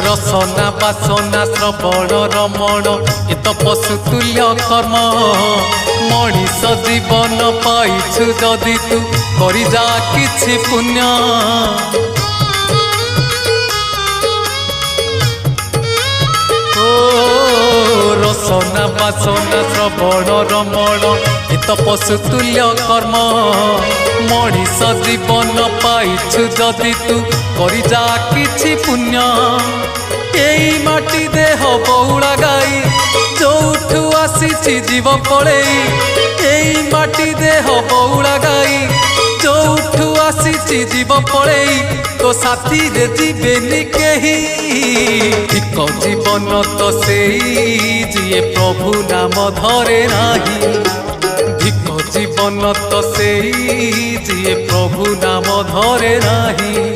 रसना बासना श्रवण रमण ए तो पशुतुल्य कर्म मनीष जीवन पाइछु जदि तू करि जा किछि पुण्य रसना बासना श्रवण रमण ए तो पशुतुल्य कर्म मनीष जीवन पाइछु जदि तू करि जा किछि पुण्य एई माटी देह बौला गाई जोठू आसीछि जीव पळेई एई माटी देह बौला गाई जोठू आसीछि जीव पळेई तो साथी रे जीवेनी केही ठीक जीवन तो सेई जिए प्रभु नाम धरे नाही ठीक जीवन तो सेई जिए प्रभु नाम धरे नाही।